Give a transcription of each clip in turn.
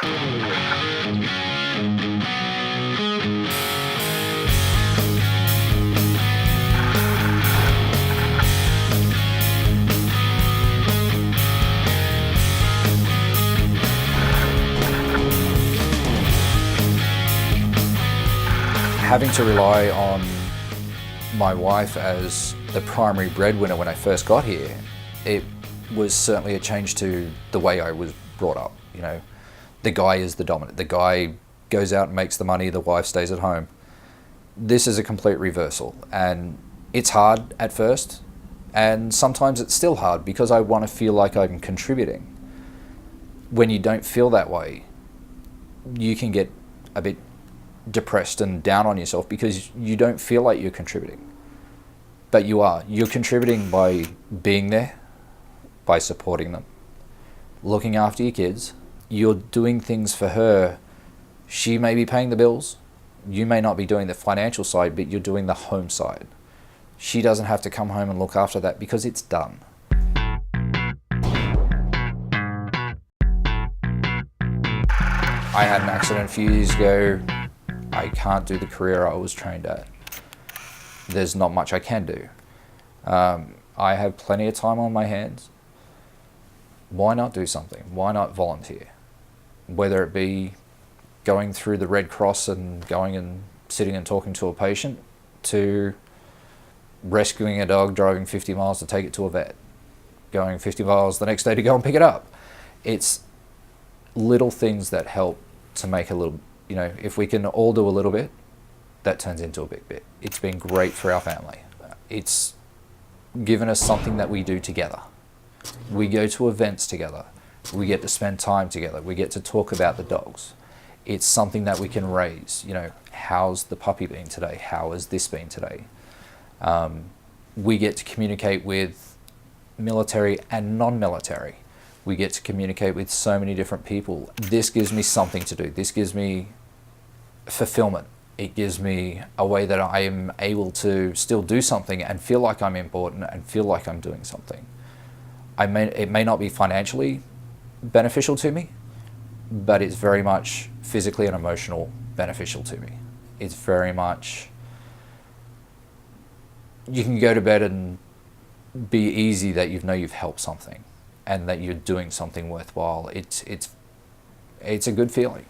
Having to rely on my wife as the primary breadwinner when I first got here, it was certainly a change to the way I was brought up. You know, the guy is the dominant. The guy goes out and makes the money, the wife stays at home. This is a complete reversal, and it's hard at first, and sometimes it's still hard because I want to feel like I'm contributing. When you don't feel that way, you can get a bit depressed and down on yourself because you don't feel like you're contributing. But you are. You're contributing by being there, by supporting them, looking after your kids. You're doing things for her. She may be paying the bills. You may not be doing the financial side, but you're doing the home side. She doesn't have to come home and look after that because it's done. I had an accident a few years ago. I can't do the career I was trained at. There's not much I can do. I have plenty of time on my hands. Why not do something? Why not volunteer? Whether it be going through the Red Cross and going and sitting and talking to a patient, to rescuing a dog, driving 50 miles to take it to a vet, going 50 miles the next day to go and pick it up. It's little things that help to make a little, you know, if we can all do a little bit, that turns into a big bit. It's been great for our family. It's given us something that we do together. We go to events together. We get to spend time together. We get to talk about the dogs. It's something that we can raise. You know, how's the puppy been today? How has this been today? We get to communicate with military and non-military. We get to communicate with so many different people. This gives me something to do. This gives me fulfillment. It gives me a way that I am able to still do something and feel like I'm important and feel like I'm doing something. It may not be financially beneficial to me, but it's very much physically and emotional beneficial to me. It's very much, you can go to bed and be easy that you know you've helped something and that you're doing something worthwhile. It's a good feeling.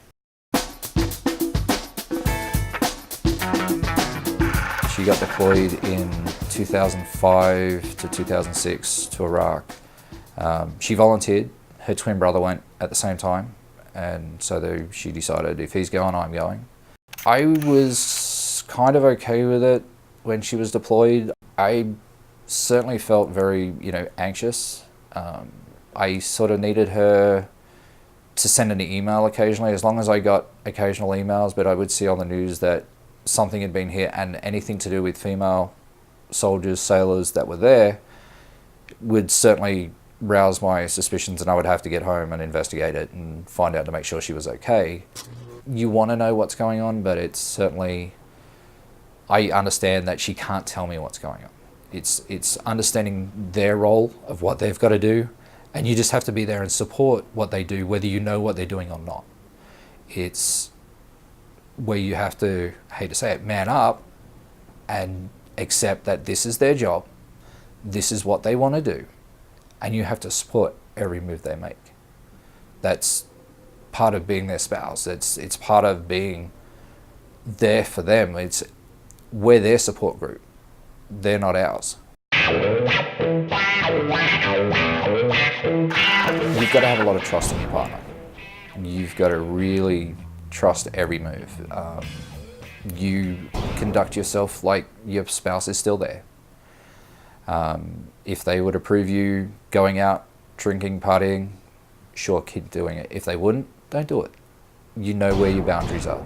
She got deployed in 2005 to 2006 to Iraq. She volunteered. Her twin brother went at the same time, and so she decided if he's going, I'm going. I was kind of okay with it when she was deployed. I certainly felt very, anxious. I sort of needed her to send an email occasionally, as long as I got occasional emails, but I would see on the news that something had been here, and anything to do with female soldiers, sailors that were there would certainly rouse my suspicions, and I would have to get home and investigate it and find out to make sure she was okay. You want to know what's going on, but it's certainly, I understand that she can't tell me what's going on. It's understanding their role of what they've got to do, and you just have to be there and support what they do, whether you know what they're doing or not. It's where you have to, I hate to say it, man up and accept that this is their job, this is what they want to do, and you have to support every move they make. That's part of being their spouse. It's part of being there for them. We're their support group. They're not ours. You've got to have a lot of trust in your partner. You've got to really trust every move. You conduct yourself like your spouse is still there. If they would approve you going out, drinking, partying, sure, keep doing it. If they wouldn't, don't do it. You know where your boundaries are.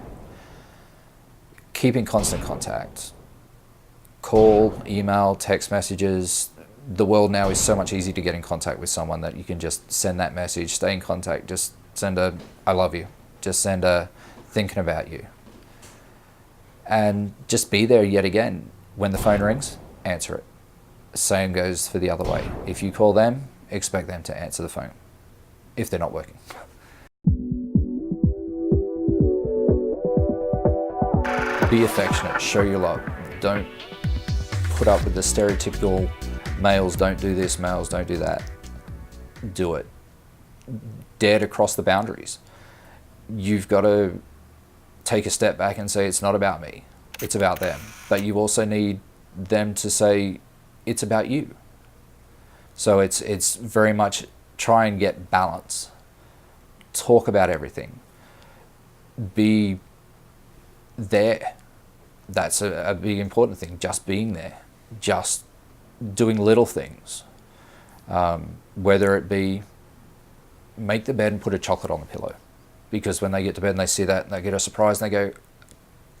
Keep in constant contact. Call, email, text messages. The world now is so much easier to get in contact with someone that you can just send that message, stay in contact, just send a, I love you. Just send a, thinking about you. And just be there yet again. When the phone rings, answer it. Same goes for the other way. If you call them, expect them to answer the phone, if they're not working. Be affectionate, show your love. Don't put up with the stereotypical males don't do this, males don't do that. Do it. Dare to cross the boundaries. You've got to take a step back and say, it's not about me, it's about them. But you also need them to say, it's about you. So it's very much try and get balance. Talk about everything. Be there. That's a big important thing. Just being there. Just doing little things. Whether it be make the bed and put a chocolate on the pillow. Because when they get to bed and they see that and they get a surprise and they go,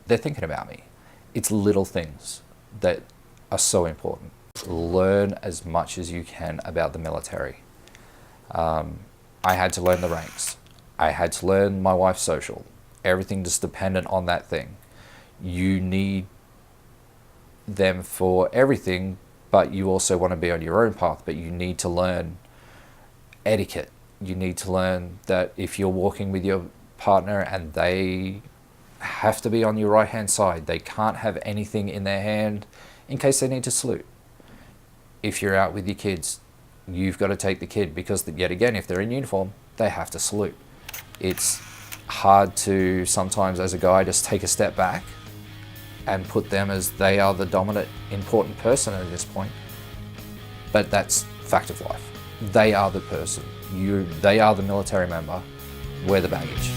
they're thinking about me. It's little things that are so important. Learn as much as you can about the military. I had to learn the ranks. I had to learn my wife's social. Everything just dependent on that thing. You need them for everything, but you also want to be on your own path, but you need to learn etiquette. You need to learn that if you're walking with your partner and they have to be on your right hand side, they can't have anything in their hand in case they need to salute. If you're out with your kids, you've got to take the kid because yet again, if they're in uniform, they have to salute. It's hard to sometimes as a guy just take a step back and put them as they are the dominant important person at this point. But that's fact of life. They are the person. They are the military member. We're the baggage.